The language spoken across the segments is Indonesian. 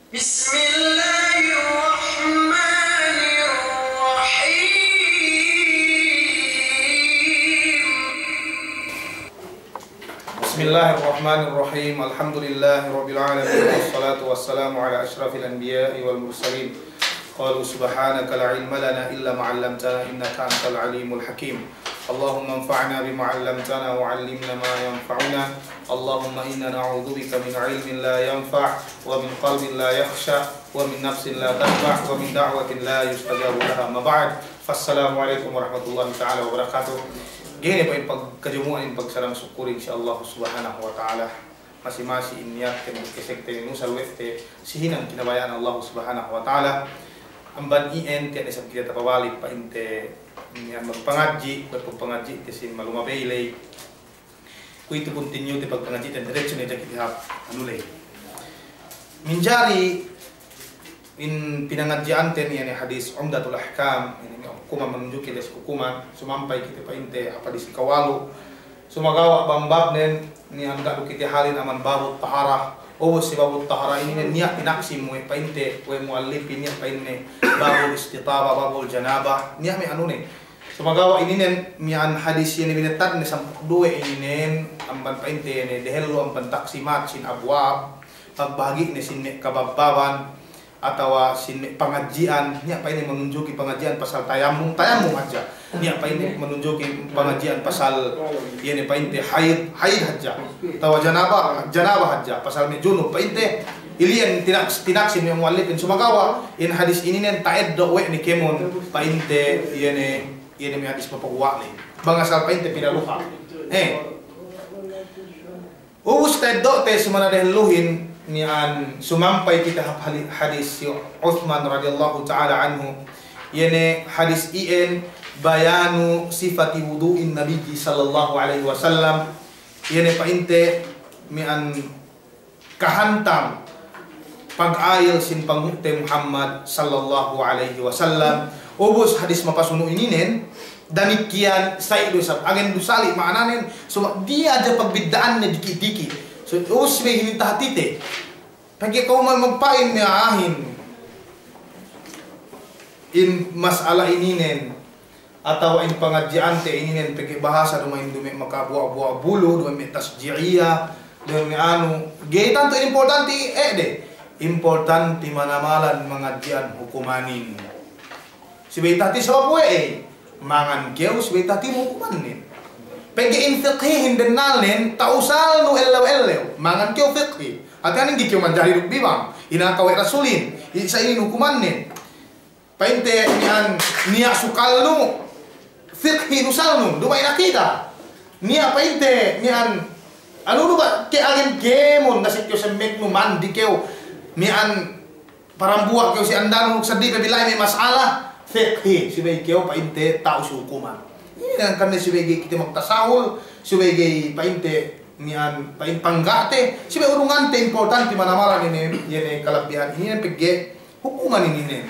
Bismillahirrahmanirrahim. Alhamdulillahirabbil alamin wassalatu wassalamu ala asyrafil anbiya'i wal mursalin. Qalu subhanaka la ilma lana illa ma 'allamtana innaka antal alimul hakim. Allahumma anfa'na bima 'allamtana wa 'allimna ma yanfa'una. Allahumma inna na'udzubika min 'ilmin la yanfa' wa min qalbin la yakhsha wa min nafsin la tashba' wa min da'watin la yustajabu laha. Ma ba'd. Fassalamualaikum warahmatullahi ta'ala wabarakatuh. Gini po yung pagkajumuan yung pagsarang sukuri insyaallah subhanahu wa ta'ala masih iniyat yung kisekte ni Nusal Wefte sihinang kinabayaan Allah subhanahu wa ta'ala amban ien tiyan isang kita tapawalik pa inte niyan magpangadji pagpangadji tisin malumabaylay kung ito continue ti pagpangadji tiyan diretso nito kitihap anulay minjari in pinangadjaan ten yani hadis Umdatul Ahkam ini hukuman menunjuki des hukuman sumampai kita painte apa di kawalu sumagawa bambab nen ni angga kita halin aman babut tahara o si babut tahara ini niat pinaksim mo painte we muallifin niat painte babul istitaba babul janaba niat mi anu ne sumagawa ini nen mian hadis ini binetat ne sampuk dua ini nen amban painte ne dehelo amban taksimat sin abwab pagbahagi ne sin kababbaban atau sini pengajian ini apa ini menunjuki pengajian pasal tayamum aja ini apa ini menunjuki pengajian pasal ini apa ini haid aja atau janabah aja pasal junub apa ini ilian tidak sih yang muallifin sumagawa in hadis ini nen taed do we ni kemon pa inte ini hadis mapagwa ni bangasal pa inte pinaluha ubus taed do te sumana dehluhin nian sumampai kita hadis Uthman radhiyallahu taala anhu yene hadis ien bayanu sifati wudu'in nabi sallallahu alaihi wasallam yene painte mian kahantam pag-ayil sin pangukte Muhammad sallallahu alaihi wasallam ubus hadis mapasunu ininen danikian saidu sab agen dusali maananen so dia aja pagbidaan na dikit-dikit so us may hinintahitite pagi kau magpain niya ahin in masalah ini nen atau in pengajiante ini nen pagi bahasa dumain dumi makabuah-buah bulu dumain tasjiyah dumain anu gay tanto importante de importante manamalan mengajian hukumanin si betati sabab mangan keu si betati hukumanin pegi infiqhihin denalnen tausal nu elew mangan kyo fiqhi atan hindi kyo manjari bibang ina kawe rasulin isa ini hukuman nen painte niya sukal nu fiqhi nusal nu dumay nakita niya painte niyan ano nu ba ke agin kemon nasik kyo sa mek nu mandi kyo niyan parambuak kyo si andan sadi pabilay may masalah fiqhi sibay kyo painte taus hukuman yang kami sebagai kita magtasahul sebagai painte nian pain panggate sebagai urungan te importante manamalan ini kalabihan ini pegge hukuman ini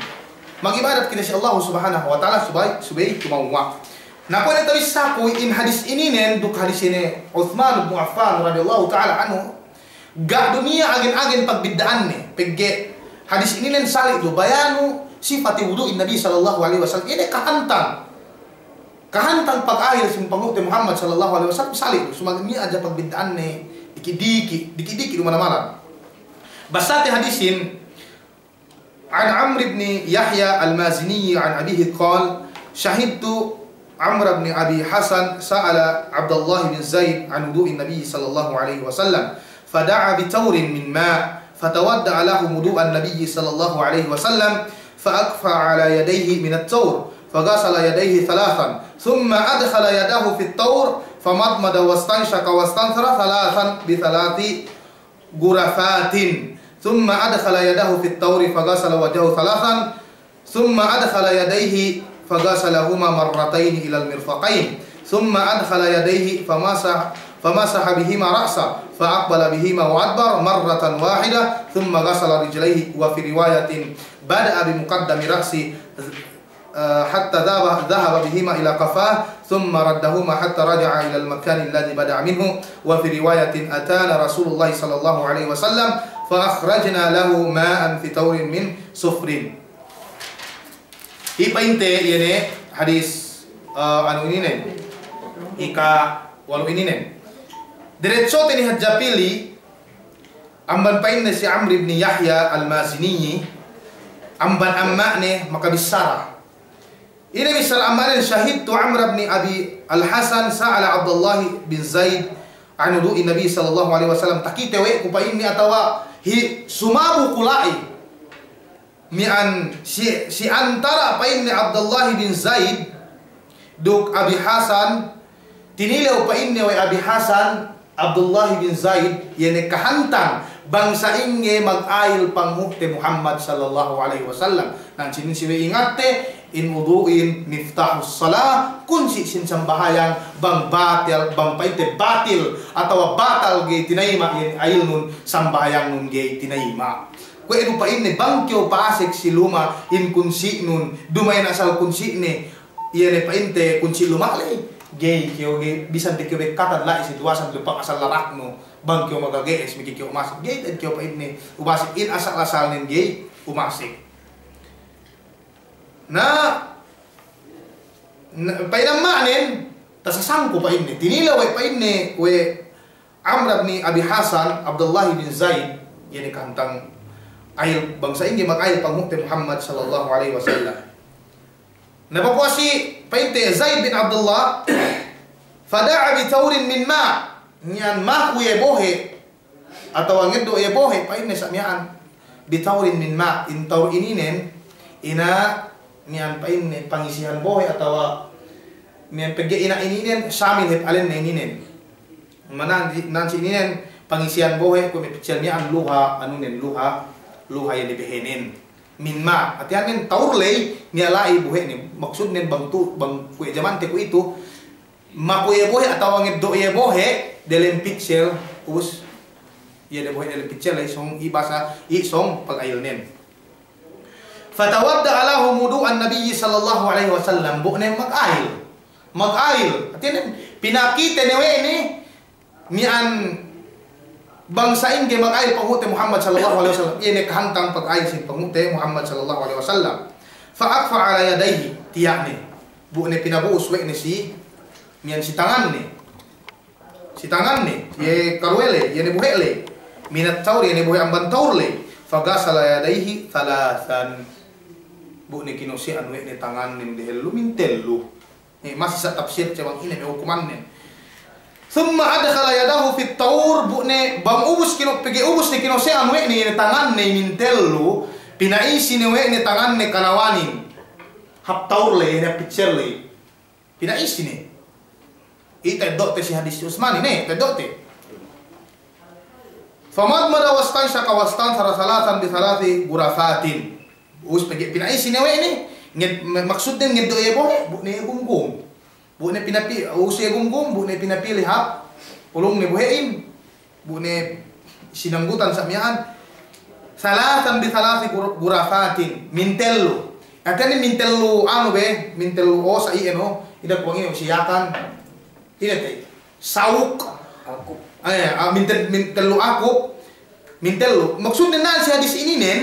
magibadat kita si Allah subhanahu wa ta'ala sebagai kumawa na ko na tawisa ko in hadis ini duk hadis ini Uthman bin Affan radhiyallahu ta'ala anhu ga dunia agen pagbidaan pegge hadis ini sali do bayanu sifati wudu'in nabi sallallahu alaihi wasallam ini kahantang pag-ahil si pangukte Muhammad sallallahu alaihi wasallam salih sumagni aja pagbintaan ni dikit-dikit lumalaman basati hadisin an Amr ibn Yahya al-Mazini an abihi qala syahidtu Amr ibn Abi Hasan sa'ala Abdullah bin Zaid an wudu'in nabi sallallahu alaihi wasallam fada'a bi tawrin min ma' fatawadda'a lahu wudu'an nabi sallallahu alaihi wasallam فأكفى على يديه من التور فغسل يديه ثلاثا ثم أدخل يده في التور فمضمض واستنشق واستنثر ثلاثا بثلاث غرفات ثم أدخل يده في التور فغسل وجهه ثلاثا ثم أدخل يديه فغسلهما مرتين إلى المرفقين ثم أدخل يديه فمسح بهما رأسه فأقبل بهما وأدبر مرة واحدة ثم غسل رجليه وفي رواية بدأ بمقدم رأسه حتى ذهب بهما إلى قفاه ثم ردهما حتى رجع إلى المكان الذي بدأ منه وفي رواية أتانا رسول الله صلى الله عليه وسلم fa akhrajna lahu ma'an fi tawrin min sufrin. Ipainte yene hadis anu ini nen ika walu ini nen diretso teni hajapili amban painne si Amr ibn Yahya al-Mazini amban amane maka bisara ini misal amane syahid tu Amr ibn Abi al-Hasan sa'ala Abdullah bin Zaid an wudu'i Nabi sallallahu alaihi wasallam takitewe kupa ini atawa hi sumabu kulai mian si antara apa ini Abdullah bin Zaid duk Abi Hasan tinilaw pa ini wa Abi Hasan Abdullah bin Zaid yene kahantang bangsa inge mag-ayil pangmukte Muhammad sallallahu alaihi wasallam nang sinin siwe ingate in wudu'in miftahus salah kunsi sin sambahayang bang batil bang paite batil atau batal ge tinaima yen ayil nun sambahayang nun ge tinaima ko edu pa inne bangkyo pasek siluma in kunsi nun dumain asal kunsi ne iene pa inte kunsi lumale gay kyo ge bisan te kyo katan la situasan lupa asal larakno bangkyo magagees miki kyo umasik gay ed kyo pa inne ubasik in asal nen gay umasik na painamanen tasasangko pa inne tinilaw pa inne we Amr ibn Abi Hasan Abdullah bin Zaid iene kantang ayil bangsa ingi mag-ayil pangmukte Muhammad sallallahu alaihi wasallam. Napapuasi painte Zaid bin Abdullah fada'a bi tawrin min ma nyan ma kuye bohe atau ngeddo ye bohe paine samyaan bi tawrin min ma in tawr ininen ina nyan paine pangisihan bohe atau nyan pege ina ininen samil het alen ininen manan nansi ininen pangisihan bohe ko mipichelnya luha anunen luha yang dibehenin minma atian nen taurley nialai buhe ni maksud nen bang kue zaman te ku itu makuye bohe atau ngeddo ye bohe dalam pixel us ye de bohe dalam pixel ay song ibasa i song pag-ayil nen fatawadda ala humudu an-nabiy sallallahu alaihi wasallam bu nen mag-ayil atian nen pinakite newe ni mian bangsa inge mag-ayil pangmukte Muhammad sallallahu alaihi wasallam ini kahantang pag-ayil sin pangmukte Muhammad sallallahu alaihi wasallam fa akfa ala yadayhi tiyakni bu ne pinabuus we ni si mian si tangan ni ye karwele ye ne buhele minat taur ye ne buhe amban taurle fa gasala yadayhi thalathan bu ne kinosian we ne tangan ni dehelu mintellu masih sa tafsir cewang ini me hukuman ni thumma adkhala yadahu fit taur bu'ne bang ubus kino pege ubus ni kino se anwe ni tangan ni mintellu pinaisi ni we ni tangan ni kanawanin hap taur le na picture le pinaisi ni ita dote si hadis Utsman ni dote famad mada wastan syaka wastan salasan bi salati gurafatin us pege pinaisi ni we ni maksud den ngeddo ye bohe bu'ne gunggung bu ne pinapi usia gunggung bu ne pinapili hap ulung ne buhein bu ne sinanggutan samyaan salatan bi salati gurafatin mintellu atani mintellu anu be mintellu o sa eno ida kuangi usiakan ida te sauk aku mintellu aku mintellu maksudnya nan si hadis ini nen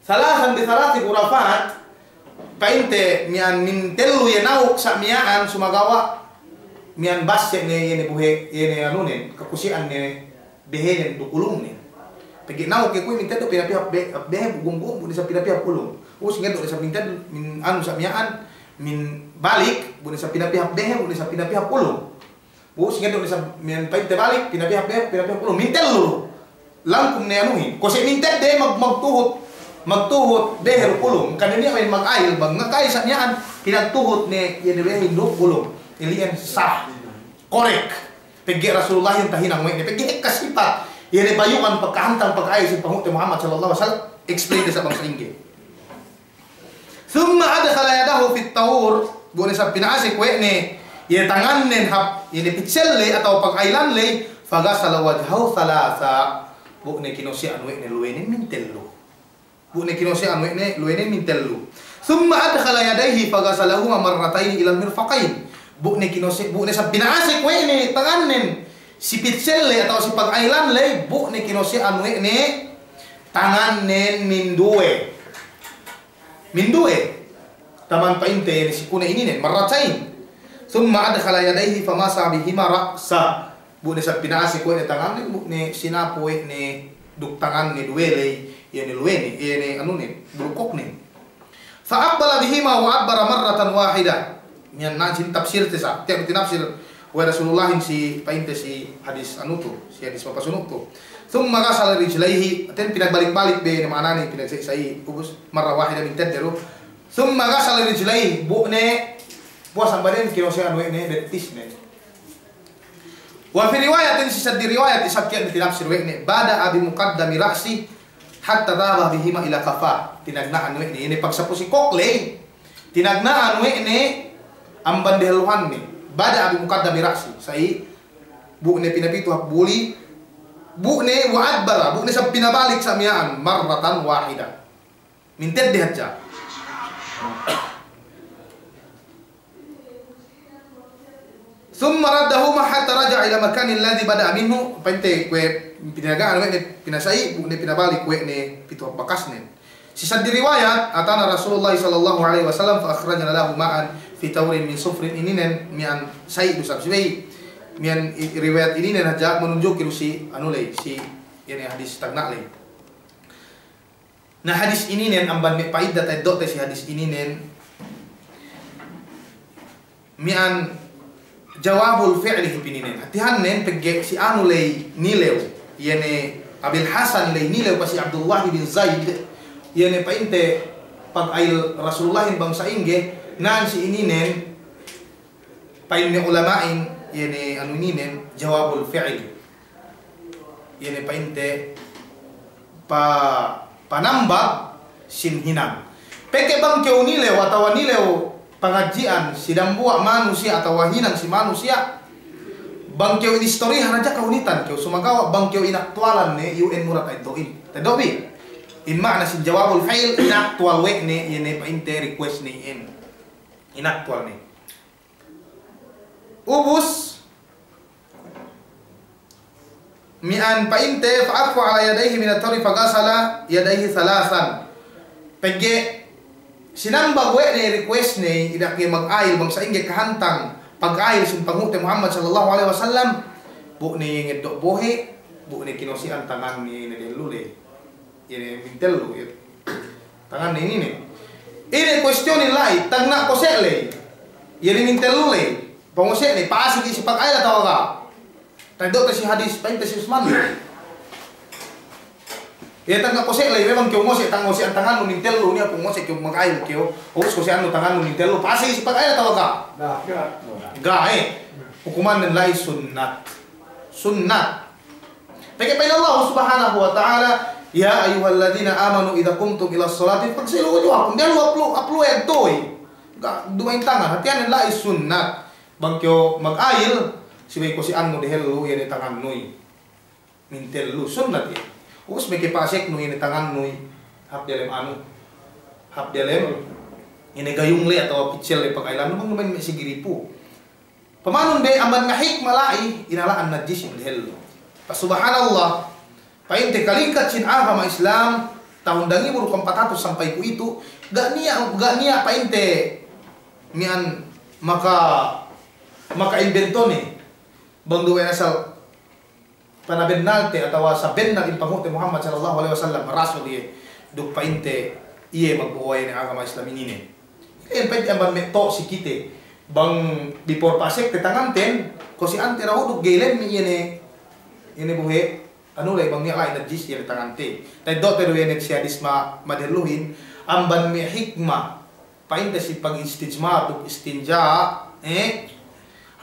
salatan bi salati gurafat painte mian mintellu ye nauk sa miaan sumagawa mian basye ne yene buhe yene anunen kakusian ne behenen dukulung ne pegi nauk ke ku mintellu pinapiap behe bugunggung bu sa pinapiap kulung us ngendo sa mintellu min anu sa miaan min balik bu sa pinapiap behe bu sa pinapiap kulung us ngendo sa mian painte balik pinapiap behe pinapiap kulung mintellu langkum ne anuhin ko se mintel de magtuhot deher kulong kanina may mag-ayil bang nakay sa niyaan pinagtuhot ni yenirehin do kulong ilian sah korek pegi Rasulullah yung tahinang may pegi kasipat yene bayukan pagkahantang pag-ayil sa pangmukte Muhammad sallallahu alaihi wasallam explain sa bangsa ingge thumma adkhala yadahu fit tawur gune sa pinasik we ni yene tangan nen hap yene pitselle atau pag-aylan le fagasala wajhahu thalatha bu ne kinosian we ne luwenin mintello bu ne kinosian we ne luwenin mintello thumma adkhala yadayhi fagasalahu marratayn ila al-mirfaqain bu ne kinosi bu ne sa pinasik we ne tangan nen Si pitselle atau si pag-ailan lay bu ni kinosi anwe ni tangan nen mindue. Mindue. Taman painte ni si kuna ini nen maratain. Thumma adkhala yadayhi famasa bihima ra'sa. Bu ni sa pinasi ko ni tangan ni bu ni sinapoy ni duk tangan ni duwele yani luweni yani anu ni bulukok ni. Fa aqbala bihima wa adbara marratan wahida. Yan nansin tafsir tisa. Tiap tinafsir wa Rasulullah si painte si hadis anu tu, si hadis papasunuk tu. Thumma ghasala rijlaihi, aten pinag-balik-balik be na manani pinag-sai ubus marra wahida min tadru. Thumma ghasala rijlaihi bu ne puas ang baden kinose anu ne betis ne. Wa fi riwayatin si di riwayat isabkian di tinafsir we ne bada abi muqaddami ra'si hatta dhaba bihima ila kafa. Tinagnaan we ne ini pagsapo si kokle. Tinagnaan we ne amban dehaluhan ne. Bada abi muqaddami ra'si sai bu ne pinapito hakbuli bu ne wa adbara bu ne sa pinabalik sa miyaan marratan wahida minted de haja thumma raddahuma hatta raja'a ila makani alladhi bada'a minhu pente kwe pinagaan we ne pinasai bu ne pinabalik we ne pito bakas ne sisa di riwayat atana Rasulullah sallallahu alaihi wasallam fa akhrajna lahu ma'an fi taurin min sufrin ini nen mian sai du sabsibei mian riwayat ini nen aja menunjuk si anu lay si yani hadis tagna lay. Nah hadis ini nen amban me paidat ay dot si hadis ini nen mian jawabul fi'li pininen hatihan nen pegge si anu lay nilew yani Abil Hasan lay nilew pa si Abdullah bin Zaid yani painte pag ayl Rasulullah bangsa ingge nan si ininen pain ni ulamain yani anu ininen jawabul fi'l yani painte panambag sinhinang peke bang keu nilew atau nilew pengajian sidang buat manusia atau wahinang si manusia bang keu istorya aja kaunitan keu sumagawa bang keu inaktualan ne UN murat ay doin tadobi in makna si jawabul fi'l inaktual we ne yani painte request ni inaktual ni ubus mi'an painte fa'afu ala yadayhi min at-tari faghasala yadayhi thalathan pegge sinambag we ne request ni idak mag-ayil bangsa inge kahantang pag-ayil sin pangute Muhammad sallallahu alaihi wasallam bu ni ngedok bohe bu ni kinosian tangan ni nelule ini mintelu tangan ni ini ini question lai tangna kosele ini mintelu le pangose ni paasi di sipak ay tawa ka tado ta si hadis painte si Usman ya tangna kosele memang kyo ngose tang ngose ang tangan mo mintelu niya kung ngose kyo mag-ay kyo os ko si ano tangan mo mintelu paasi sipak ay tawa ka ga hukuman ng lai sunnat Pagka Allah subhanahu wa ta'ala ya ayyuhalladzina amanu idza qumtum ila sholati faghsilu wujuhakum dia aplu toy dumain tangan hatian la sunnat bangkyo mag-ayil sibay ko si anmo dehelu yan tangan noy mintelu sunnat ya us may kipasek noy yan tangan noy hap delem ini gayung le atau picel le pag-aylan no bang may sigiripo pamanon be amban nga hikma lai inalaan najis dehelu subhanallah painte kalingkat sin agama Islam tahun 1400 sampai ku itu gak niya painte mian maka invento ni bang duwe asal panabenalte atau sa benna impangute Muhammad sallallahu alaihi wasallam rasul dia duk painte iye magbuhay ni agama Islam ini painte amban meto si kite bang before pasek tetangan ten ko si ante raw duk gelem ni ini buhe anu lay bang niya lain najis yang tangan te tay do pero yenet si hadis madeluhin amban mi hikma painte si pag istijma tuk istinja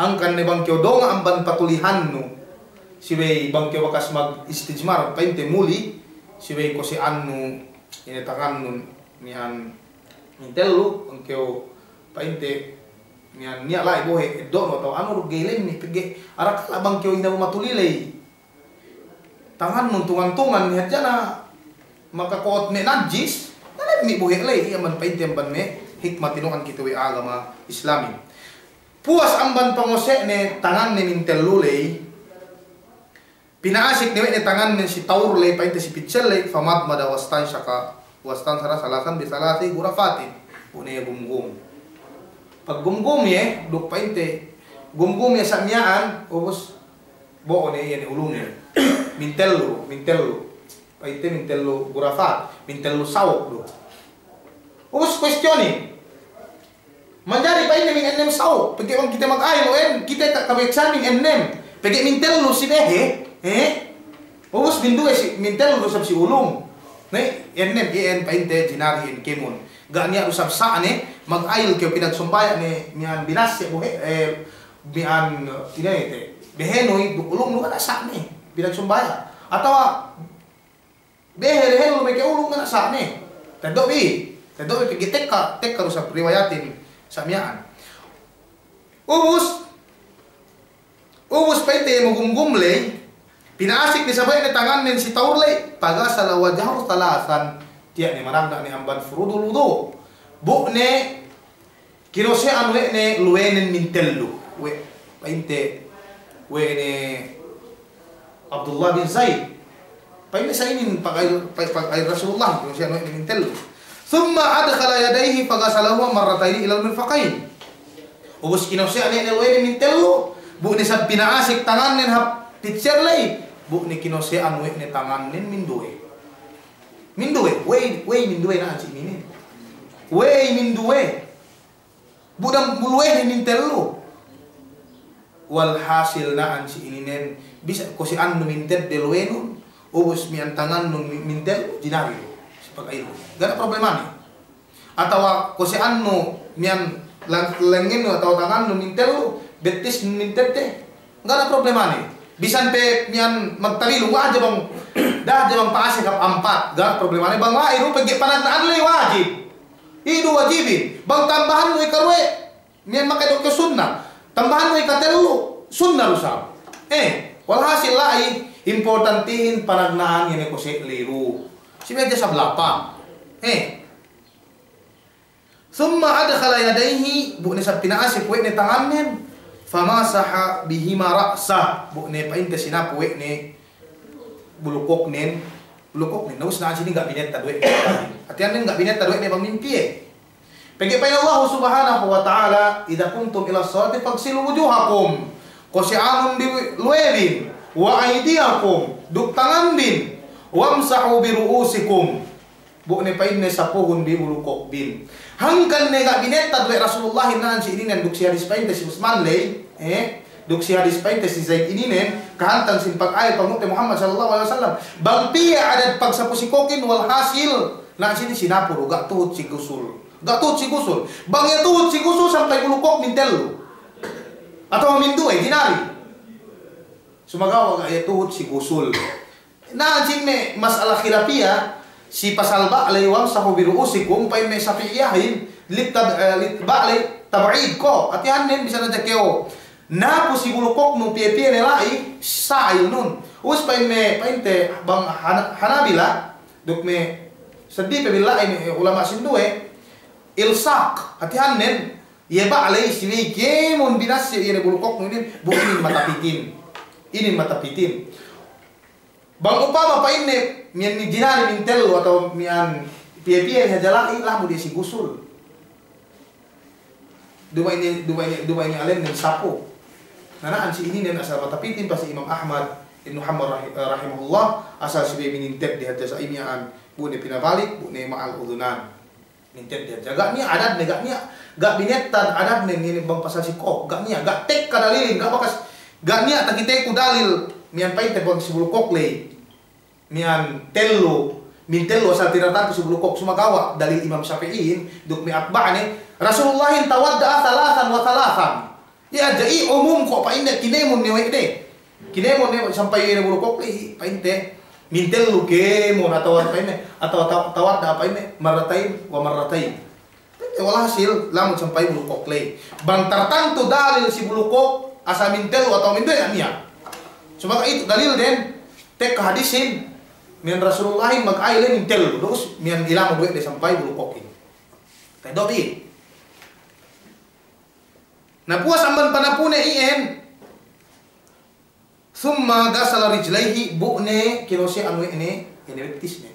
hangkan ne bang kyo dong amban patulihan no si way bang kyo wakas mag istijma painte muli si way ko si anu ini tangan nun mian mintelu bang kyo painte mian niya lain buhe do no to anu gelem ni pege arak bang kyo ina matulilay tangan nun tungan-tungan nihat jana maka kot me najis nalay mi buhi lay yaman painte amban me hikmat tinukan kita we agama Islami puas amban pangose ne tangan ne mintellulay Pinaasik ni tangan ni si Taurle painte si Pichelle famad mada wastan syaka wastan sara salasan bisalati gurafatin pune gumgum. Pag gumgum ye duk painte gumgum ya samyaan ubos bo ne yan ulung ye. Mintello painte mintello gurafat mintello sawok do. Ubos questioning. Manjari painte min ennem sawok pagi kita mag-ayo kita kabeksaning ennem pagi mintello si behe ubus bindu si mintel usap si ulung. Ne, ennem painte jinari en kemun. Ga niya usap sa mag-ail kay pinagsumpaya ni niyan binas buhe bian tinete. Behenoy ulung no kana sa ni pinagsumpaya. Atawa beherehel may kay ulung kana sa ni. Tadobi pigitek ka usap riwayatin sa miyaan. Ubus painte magumgumle pinaasik ni sabay ni tangan nin si Taurle pagasala wajahu talasan tiya ni maragda ni amban furudul wudu bu ne kinose anwe ne luwenen mintellu we painte we ne Abdullah bin Zaid painte sa inin pag Rasulullah kinose anwe ne mintellu thumma adkhala yadayhi pagasalahu marratayn ila al-mirfaqain ubus kinose anwe ne luwenen mintellu bu ne sa pinaasik tangan nin hap pitserlay bu ni kinose anwe ni tangan nin minduwe way minduwe na ansi minin way minduwe budang bulwe ni mintello wal hasil na ansi ininen bisa ko si anno minted delwe nun ubus mi tangan nun mintel dinari sepag ayo gana problema ni atawa ko si anno mian langin atau tangan nun mintello betis minted te gana problema ni bisan pe mian magtalilo wa aja bang dah aja bang paase kap ampat ga problemanya bang wa iru pegi panagnaan le wajib idu wajibin bang tambahan mo ikarwe mian makay ke sunnah tambahan mo ikatelu sunnah rusab walhasil lai importantihin panagnaan yan ko si liru si medya sa blapa summa adkhala yadayhi bu ni sa pinaasik we ni tanganen famasaha bihima ra'sa bu ne painte sinapuwe ne bulukok nen naus na sini enggak binet tadwe atian enggak binet tadwe ne pamimpi pagi pa Allah subhanahu wa ta'ala idza kuntum ila sholati fagsilu wujuhakum qasi'anun bi luwelin wa aydiyakum duk tangan bin wamsahu bi ru'usikum bu ne painte sapuhun bi bulukok bin hangkan nega bineta dua Rasulullah nan si ini nen duk si hadis painte si Usman lay duk si hadis painte si Zaid ini nen kahantang simpag ay pangute Muhammad sallallahu alaihi wasallam bang pia ada pag sa pusikokin wal hasil na sini sinapuro gak tuhut si gusul bang ya tuhut si gusul sampai bulukok mintel atau mindu dinari sumagawa gak ya tuhut si gusul na sini masalah khilafiyah si pasal ba'lay wamsahu bi ru'usikum pa may safiyahin ba'lay tab'id ko atihan nin bisa na jakeo na po si bulukok no piye nilai sa'il nun us pa may painte bang hanabila duk may sadi pa bilay ulama sinduwe ilsak atihan nin ye ba'lay si may gemon binas ye bulukok no inin bukin matapitin bang upama pa ini mian ni dinari mintel atau mian piye-piye hajalai lah mo di si gusul. Dua ini alen ng sapo. Nanaan si ini nen asal matapitin pa si Imam Ahmad Ibn Muhammad rahimahullah asal si minintep di hadja sa imian bu ni pinabalik bu ni ma'al udunan. Mintet dia jaga ni adat ni gak binetan adat ni bang pasal si kok gak niya gak tek kadalilin gak bakas gak niya takite ku dalil mian painte bang si bulukok lay mian mintello asal tiratan si bulukok sumagawa dalil Imam Syafi'in duk mi atba'ani Rasulullahin tawadda thalathan wa thalathan ya jai umum kok painte kinemon ni wede kinemon ni sampai ni bulukok lay painte mintello kemon atau painte atau tawadda painte marratain wa marratain walhasil lamun sampai bulukok lay bang tertentu dalil si bulukok asal mintello atau mindu ya niya sumaga itu dalil den tek hadisin mian Rasulullah mag-ailen mintel terus mian ilang duit de sampai bulukokin tadobi na puas amban panapune ien Thumma gasala rijlaihi bu'ne kinosi anu ini betisne.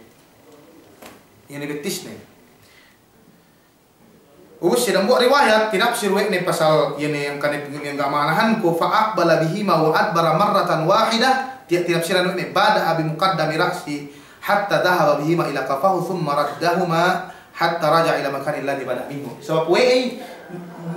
Ini betisne. Ubus sedang buat riwayat tinafsir ne pasal ini yang kan yang manahan ku fa aqbala bihi ma wa adbara marratan wahidah tinafsiran ne bada abi muqaddami ra'si hatta dhahaba bihi ma ila qafahu thumma raddahuma hatta raja ila makan alladhi bada minhu. Sebab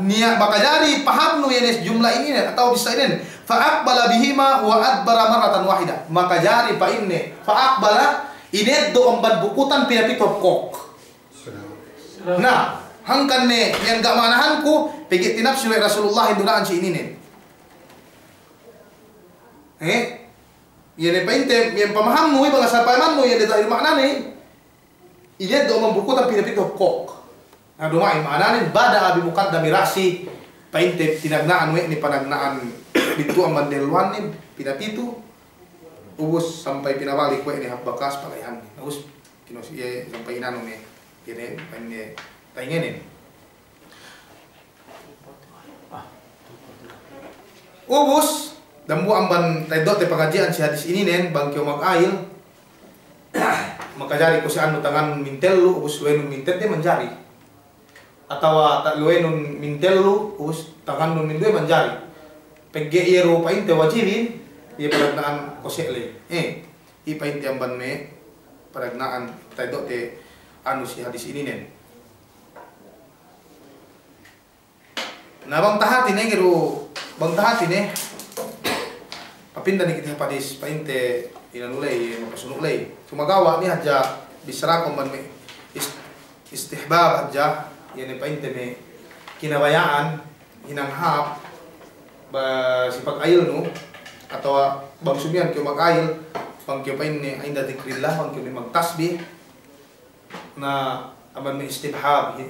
niat bakajari paham nu yang jumlah ini atau bisa ini fa aqbala bihi ma wa adbara marratan wahidah. Maka jari pa ini fa aqbala ini do empat bukutan pinapito kok. Nah, hangkan ne yang gak manahanku pegi tinafsir Rasulullah induraan si ini ne. Yang painte yang pemahammu bahasa pamanmu yang ditahir makna ne. Ini do membukutan pinapito kok. Nah, doa makna ne bada abi muqaddami ra'si painte tinagnaan we ni panagnaan bitu aman deluan ni pinapito ubus sampai pinabalik we ni habbakas palayan. Ubus kinos ye sampai inano ni. Kene panye taingenin. Ubus dambu amban taidot te pengajian si hadis ini nen bangkio makail maka jari ko si anu tangan mintelu ubus luenun mintet dia menjari atau tak luenun mintelu ubus tangan nun mindue menjari pegge iro painte wajibin ia peragnaan ko sele i painte amban me peragnaan taidot te anu si hadis ini nen. Nah bang tahati ne gero bang tahati ne papinda ni kita hadis painte inanulay makasunulay sumagawa ni hadja bisra ko man me istihbab hadja yani painte me kinabayaan hinanghap ba sifat ayil no atau bang sumian kyo makail bang kyo pain ni ainda dikrillah bang kyo ni magtasbih na aman me istihbab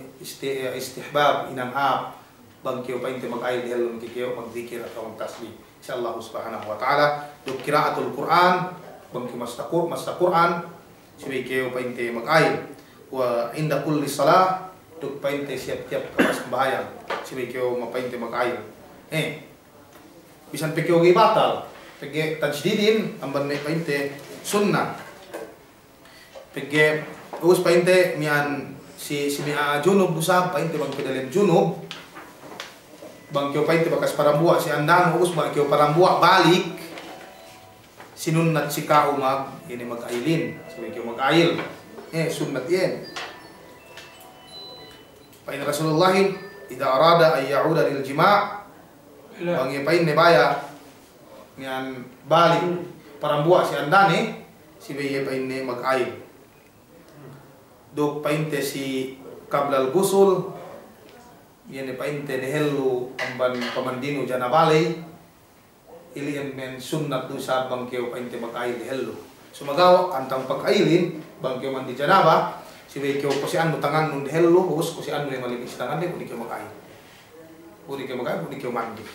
hinanghap bang kyo pain te mag-ayil helon kyo magdikir atau magtasbih insyaallah subhanahu wa ta'ala duk qiraatul Quran bang kyo masta Quran sibe kyo pain te mag-ayil wa inda kulli salah duk pain te siap-siap ka sembahyang sibe kyo mapain te mag-ayil bisan pe kyo batal pege tajdidin amban me pain te sunnah pege us pain te mian si mi'a junub busab pain te bang pedalen junub bang kyo painte bakas parambua si andang ubus bang kyo parambua balik sinunnat si kau ini mag-ailin sabi kyo mag-ail sunnat yan pain Rasulullah idza arada ay ya'uda lil jima' bang pain ne baya ngan balik parambua si andane si baye pain ne mag-ail dok painte si qablal gusul yan painte ne hello amban pamandino janabale ili yang men sunnat tu sa bangkeo painte makail hello sumagaw antang pag-ailin bangkeo mandi janaba si keo ko si anu tangan nun hello bus ko si anu le malipis tangan de udi keo makail udi keo mandi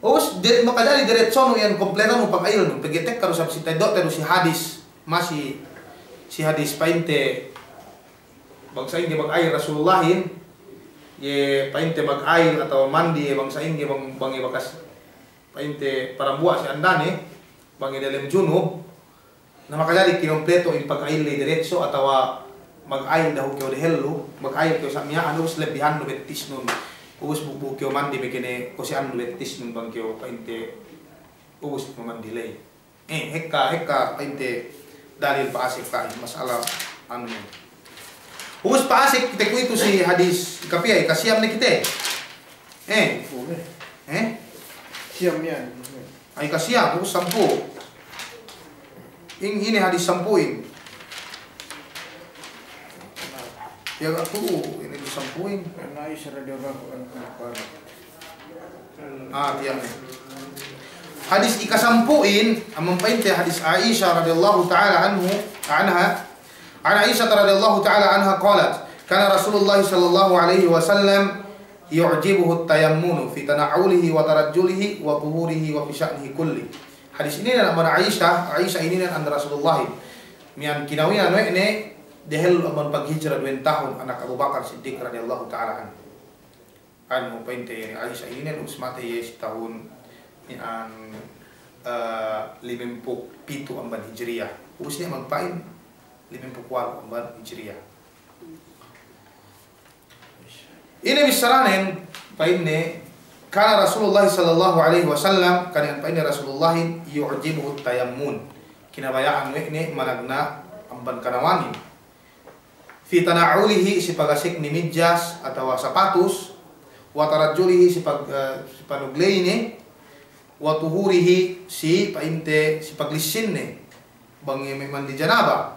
bus de makadali diretso no yan kompleto no pag-ail no pegetek karo sa si taidot pero si hadis masih si hadis painte bangsa ini mag-ail Rasulullahin ye painte mag-ail atau mandi bangsa inge bang bakas painte parambua si andane bang dalam junub na makajari kinompleto in pag-ail le diretso atau mag-ail daw kyo de hello mag-ail kyo sa miya ano lebihan no betis nun ubus bubu kyo mandi bekene ko si anu betis nun bang kyo painte ubus mandi le hekka painte dalil paasik ka masalah anu ubus paasik kita ko itu si hadis kapiay kasiyam na kita Siam yan. ay kasiyam ubus 10 ini hadis 10 ya aku ini 10 Karena Aisyah radhiyallahu anha. tiang hadis ika-10 amang painte hadis Aisyah radhiyallahu taala anha عن عائشة رضي الله تعالى عنها قالت كان رسول الله صلى الله عليه وسلم يعجبه التيمم في تنعله وترجله وطهوره وفي شأنه كله. Hadis ini adalah Aisyah ini adalah Rasulullah mian kinawian ne dehel aman paghijrah 2 tahun anak Abu Bakar Siddiq radhiyallahu taala anhu painte Aisyah ini adalah usmate tahun mian 57 amban Hijriyah. Usnya magpain 54 amban Hijriyah. Ini bisaranen painne kana Rasulullah sallallahu alaihi wasallam kana painne Rasulullah yu'jibuhu tayammun. Kinabayaan ini managna amban kanawani. Fi tana'ulihi si pagasik ni midjas atau sapatus wa tarajjulihi si panugleine wa tuhurihi si painte si paglisinne bang mandi janaba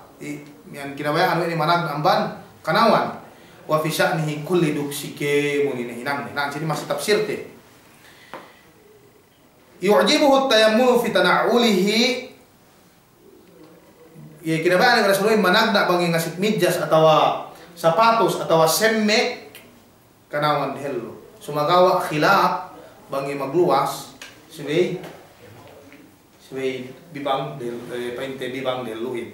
yan kinabayaan ini managna amban kanawan wa fi sya'nihi kulli duksike munina hinang nan sini masih tafsir teh yu'jibuhu tayammum fi tana'ulihi ya kinabayaan ng Rasulullah managna bang ngasik midjas atau sapatos atau semmek kanawan hello sumagawa khilaf bang magluwas sibay bibang del painte bibang del luhin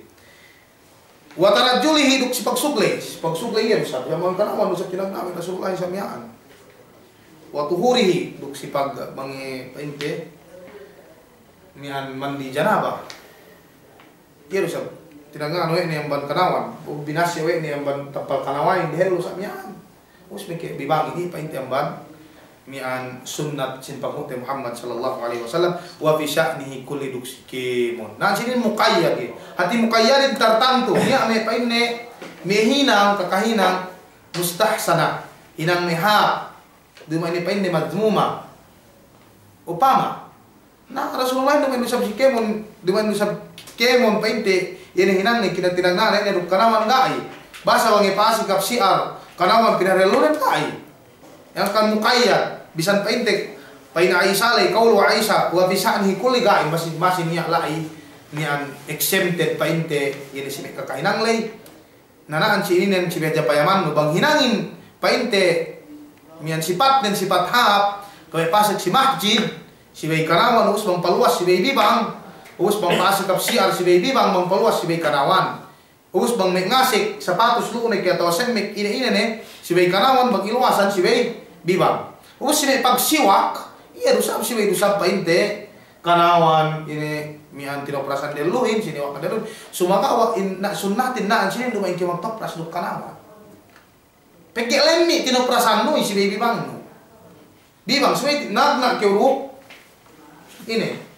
wa tarajjulihi duk si pagsuglay yan sabi man kanawan usab tinagnamin Rasulullah samyaan wa tuhurihi duk si pag bang painte nian mandi janaba iya usab tinagnan we ni amban kanawan o binasya we ni amban tapal kanawain dihelo samyaan us mike bibang ini painte amban nian sunnat sin pamute Muhammad sallallahu alaihi wasallam wa fi sya'nihi kulli duksikimun nan sinin muqayyad hati muqayyadin tartantu nya me painne mehinang kakahinang mustahsana hinang meha duma ini painne madmuma upama na Rasulullah duma usab sikemon duma usab kemon painte ini hinang ni kita tidak nana ini kanawan gai bahasa wangi pasi kap siar kanawan pinarelunan gai yang kan muqayyad bisan paintek paina Aisyah lai qaul wa Aisyah wa bisanihi kulli gai masih niya lai nian exempted painte ini simi kakainang lai nanaan si ini nen si beja payaman no bang hinangin painte mian sifat dan sifat hab kau pasek si masjid si bai kanawan us bang paluas si bai bibang us bang pasik kap siar si baby bang paluas si baby kanawan us bang mengasik sapatos lu nek atau semmek ini ne si baby kanawan bang iluasan si baby bang us si baby pagsiwak iya rusap si baby rusap painte kanawan ini mian tinoperasan deluhin sini wak delun sumagawa na sunnatin na sini dumain ki magtopras du kanawan peke lemmi tinoperasan nu si baby bang nu bibang suwi nagna keuruk ini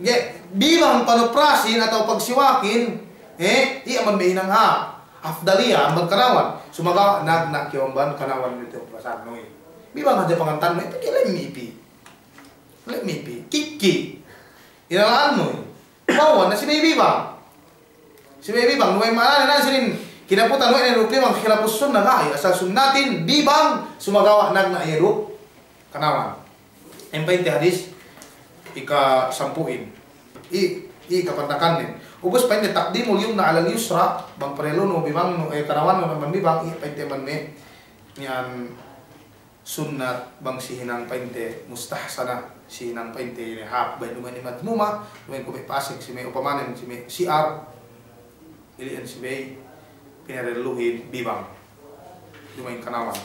ya bilang panoprasin atau pagsiwakin iya man behinang ha afdalia ambang kanawan sumaga nagna kiomban kanawan nito perasaan noy bilang aja pangantan noy tapi lemmipi kiki inalaan noy bawa na si baby bang noy mana na sinin kinaputan noy nero bang khilafus sunnah ay asal sunnatin bibang sumagawa nagna ero kanawan empay hadis ika sampuin kapantakan din ubos pa ini takdimul yumna ala yusra bang perelu no bibang no kanawan no man bibang painte man me nian sunnat bang sihinang painte mustahsana sihinang painte ini hab bay duman ni madmuma duman ko pasik si me upamanen si me siar ilian si bay pinareluhin bibang duman kanawan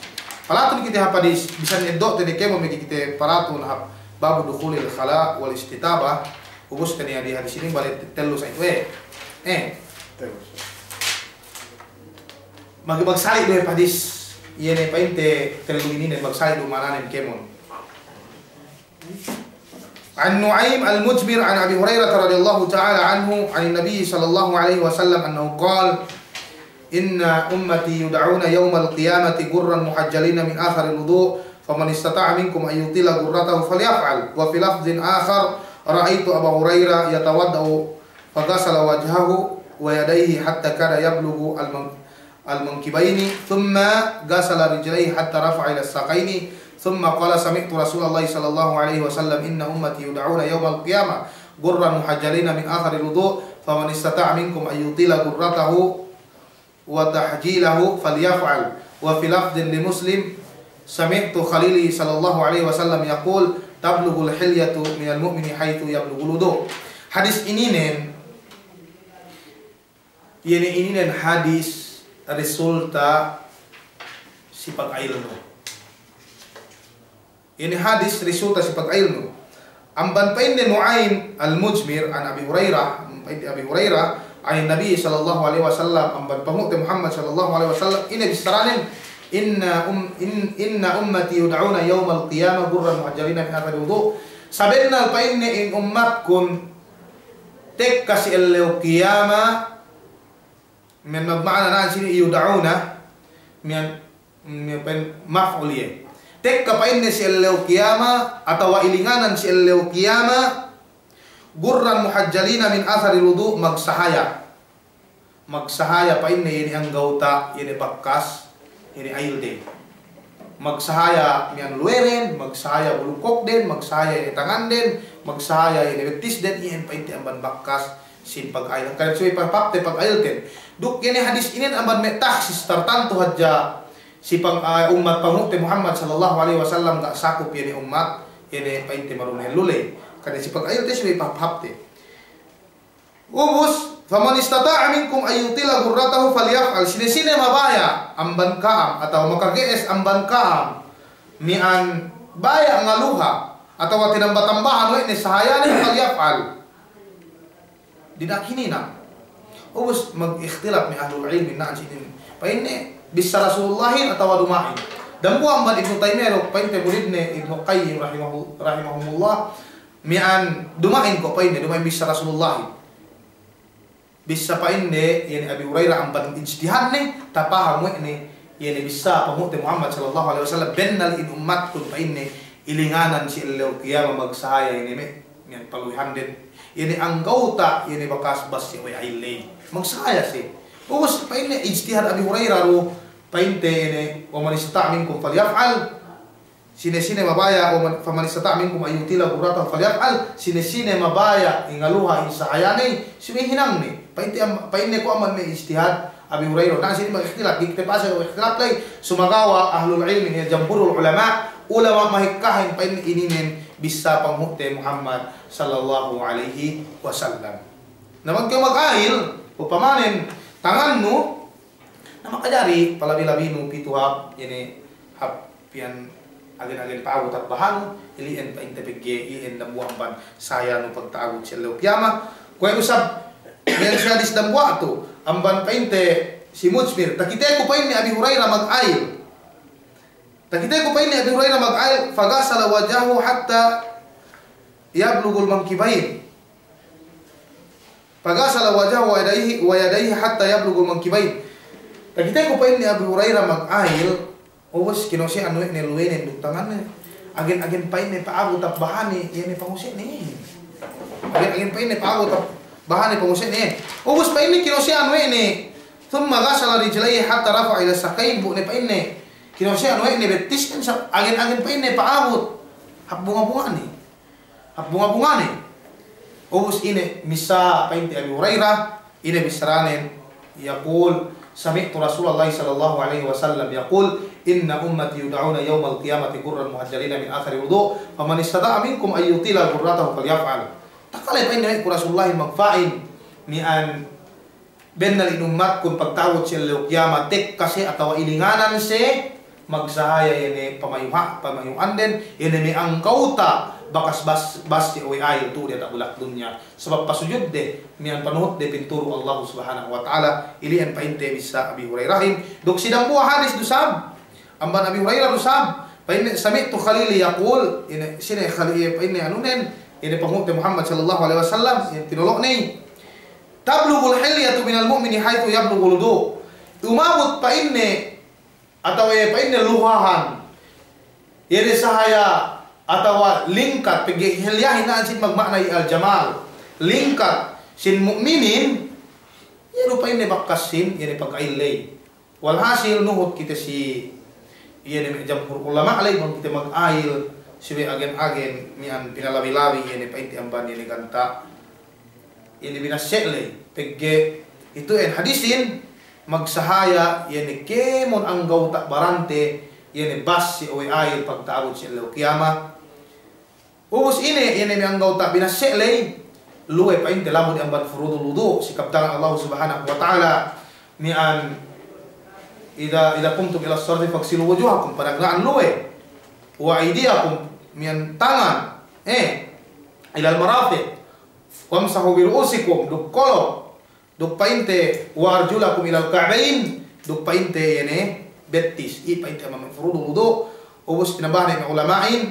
palatun kita hapadis bisa edok tadi kemo me kita palatun hab babu dukhulil khala wal istitabah ubus kan di hadis ini balik telu sa itu magbagsalid do hadis yene painte telu ini ne bagsalid do mananen kemon an Nu'aim al-Mujbir an Abi Hurairah radhiyallahu ta'ala anhu an Nabi sallallahu alaihi wasallam annahu qala inna ummati yud'auna yawmal qiyamati gurran muhajjalina min akhir al-wudu' faman istata'a minkum an yutila ghurratahu falyaf'al wa fi lafdhin akhar ra'aitu Abu Hurairah yatawaddau faghasala wajhahu wa yadayhi hatta kana yablughu al-mankibaini thumma ghasala rijlaihi hatta rafa'a ila as-saqaini thumma qala sami'tu Rasulullah sallallahu alaihi wasallam inna ummati yud'auna yawmal qiyamah ghurran muhajjalina min akhir al-wudu' faman istata'a minkum an yutila ghurratahu wa tahjilahu falyaf'al wa fi lafdhin li Muslim sami'tu Khalili sallallahu alaihi wasallam yaqul tablughul hilyatu minal mu'mini haitsu yablughul wudu. Hadis ini nen hadis resulta sifat ilmu. Ini hadis resulta sifat ilmu. amban painde Nu'aim al-Mujmir an Abi Hurairah, painde Abi Hurairah an Nabi sallallahu alaihi wasallam, amban pamukte Muhammad sallallahu alaihi wasallam ini bisaranin inna ummati yud'auna yaumal qiyamah gurran muhajjalina min athari wudu. Sabenna painde in ummatkun tek kasi el qiyamah min ma'ana na sini yud'auna min maf'uliyah. Tek kapain si el qiyama atau ilinganan si el qiyama gurran muhajjalina min athari wudu, magsahaya pain ini ang gauta ini bakkas ini ayilde, magsahaya mian lueren, magsahaya bulukok den, magsahaya ini tangan den, magsahaya ini betis den, iyan pain ti amban bakkas sin pag-ayil kaya suwi pagpapte pag-ayil ten duk ini hadis ini amban metah si tartantu hadja si umat pamukte Muhammad sallallahu alaihi wasallam gak sakup ini umat ini painte marunel lule kada si pag-ayil te si paphapte ubus faman istata'a minkum ayyutila gurratahu falyaf'al. Sine mabaya amban kaam atau makagees amban kaam mian baya ngaluha atau tinamba-tambahan we ni sahaya ni falyaf'al dinakinina. Ubus mag-ikhtilaf mi ahlul ilmi na sinin paine bisa Rasulullahin atau dumain. Dan buang ban Ibnu Taimiyah painte muridne Ibnu Qayyim rahimahumullah mian dumain ko painte dumain bisa Rasulullah. Bisa painde yani Abi Hurairah amban ijtihad ne tapaham ne yani bisa pamukte Muhammad sallallahu alaihi wasallam bennal in ummatkum painde ilinganan si el qiyamah magsahaya ini me yan paluhan din yani ang gauta yani bakas bas si way ailay magsahaya si. Ubus painde ijtihad Abi Hurairah ro painte ini wa man istata' minkum falyaf'al. Sine mabaya wa faman istata' minkum ayyutila gurratahu falyaf'al. Sine mabaya ingaluha insahayani simihinang ni painte ko aman may ijtihad Abi Hurairah na sini mag-ikhtilaf dikte pa sa ikhtilaf lay sumagawa ahlul ilmi ni jamhurul ulama mahikahin painte ininen bisa pamukte Muhammad sallallahu alaihi wasallam. Naman kayo mag-ahil upamanin tanganmu na makajari palabi-labino pituhap ini hap yan agin-agin paawot at bahano iliin pa intapigye iliin na buwamban saya no pagtaawot siya lupyama kaya usab yan siya disdamwa to amban pa inte si Mujmir takite ko pa ni Abi Hurairah mag-ayil fagasala wajahu hatta yablugul mankibain fagasala wajahu wa yadayhi hatta yablugul mankibain. Takita ko pa ni Abu Hurairah mag-ayil, ubos kinosi ano ni luwenen duk tangan ni. Agin pa ni paabot at bahani yan ni pangusin ni. Agin pa ni paabot at bahani pangusin ni. Ubos pa ni kinosi ano ni. Thumma ghasala rijlaihi hatta rafa'a ila saqayn bu ni pa ni. Kinosi ano ni betis kan agin pa ni paabot. Bunga-bunga ni. Ubos ini misa pa ni Abu Hurairah ini misranen yaqul سمعت رسول الله صلى الله عليه وسلم يقول إن أمتي يدعون يوم القيامة غرا محجلين من آثار الوضوء فمن استطاع منكم أن يطيل غرته فليفعل. Takalay pa ini Rasulullah magfain mian bennal in ummatkum pagtawod sila qiyamah tek kasi atawa ilinganan si magsahaya ini pamayuan din ini mi ang kauta bakas bas ti oy ayil tu dia tak bulak dunya sebab pasujud de mian panuhot de pinturu Allah subhanahu wa taala ilian pa inte bisa Abi Hurairah dok sidang buah hadis dusab amban Abi Hurairah dusab pa inni sami'tu Khalili yaqul ini sine Khalili pa inni anunen ini pamukte Muhammad sallallahu alaihi wasallam yang tinulok ni tablugul hilyatu minal mu'mini haitsu yablugul wudu umabot pa inni atau pa inni luhahan ini sahaya atau lingkat pergi hilyahin na sin magmaknay al-jamal lingkat sin mu'minin ya rupa ini bakasin ini pag-ailay walhasil nuhut kita si iya ni jamhur ulama alay bang kita mag-ail siwi agen-agen mian pinalabi-labi ini pa inti amban ini kanta ini binasyelay pergi itu en hadisin magsahaya ini kemon ang gawta barante ini bas si oy ail pagtaabot si Allah qiyamah. Ubus ini yang engkau tak binasyelay luwe pa inte lamod ang ban furudul wudu si kaptangan Allah subhanahu wa ta'ala mian ida kumtum ila sardi faksilu wujuhakum panaglaan luwe wa aydiyakum mian tangan ilal marafiq wamsahu bi ru'usikum duk kolo duk painte wa arjulakum ilal ka'bain duk painte yene betis i painte ama furudul wudu ubus tinabahne ng ulama'in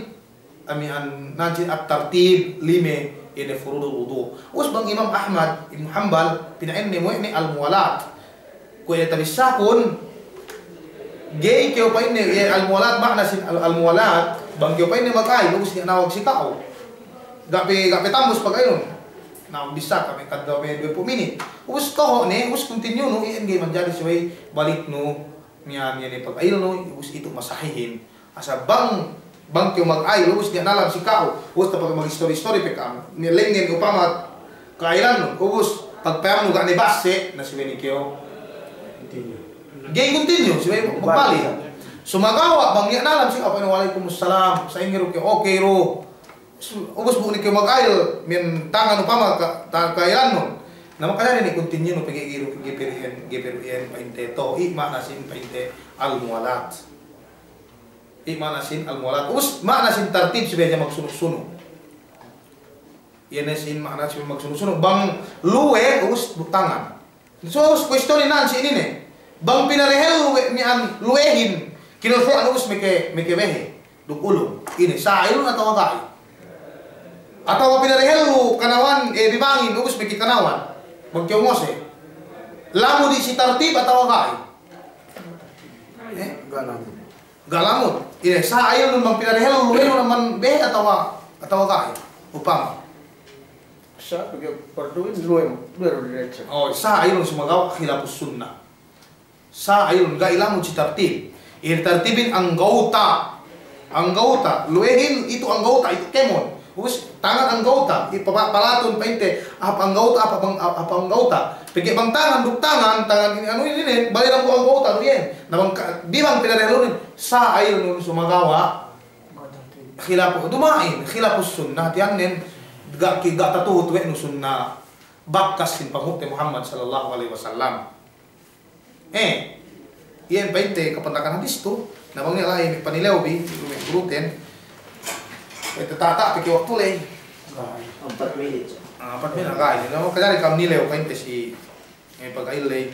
ami an nanti at-tartib lime yene furudul wudu us bang Imam Ahmad Ibn Hanbal pinaen mo ini al-muwalat ko ita bisakun gay kyo pa ini al-muwalat makna sin al-muwalat bang kyo pa ini magay ubus ni nawag si kao gape tambos pagayon na bisa kami kadto may 20 minit ubus ko ne ubus continue no i-engage man jadi siway balik no niyan yan pag-aylo no ubus ito masahihin asa bang kyo mag-ay ubus ni nalam si kao ubus tapos mag-story pe kam nilingin upama kailan no ubus pagpayam no gani base na siway ni kyo gay continue siway magbalik sumagawa bang niya nalam si kao waalaikumsalam sa ingiro kyo okay ro ubus bu ni kyo mag-aylo min tangan upama kailan no na makaya ni continue no pagigiro giperuan painte to i manasin painte al-muwalat i manasin al-muwalat us manasin tartib sibeja magsunod-sunod yan sin manasin magsunod-sunod bang luwe us butangan so us question nan si ini ne bang pinarehel luwe ni an luwehin kinose an us meke behe dukulo ini sa ilun atau kai atau pinarehel lu kanawan bibangin us meke kanawan magkiumose lamu di si tartib atau kai galamut ini sa ayun bang pinarehel luwe naman behe atau kai upang sa pagparduin luwe diretso oh sa ayun sumagaw khilafus sunnah sa ayun ga ilamu si tartib tartibin ang gauta luwehin itu ang gauta itu kemon ubus tangan ang gauta ipapalaton painte apa ang gauta pigi bang tangan ini ano ini bali lang ko ang gauta no yen nabang bibang pinarehelo sa ayun sumagawa khilafus sunnah tiyan nen ga tatuhut we no sunnah bakkas sin pamukte Muhammad sallallahu alaihi wasallam iyan painte kapantakan hadis to nabang niya lain panilaw bi gluten ito tata piki waktu lay 4 minutes. 4 minutes agay namo kaya kam nilaw painte si pag-ailay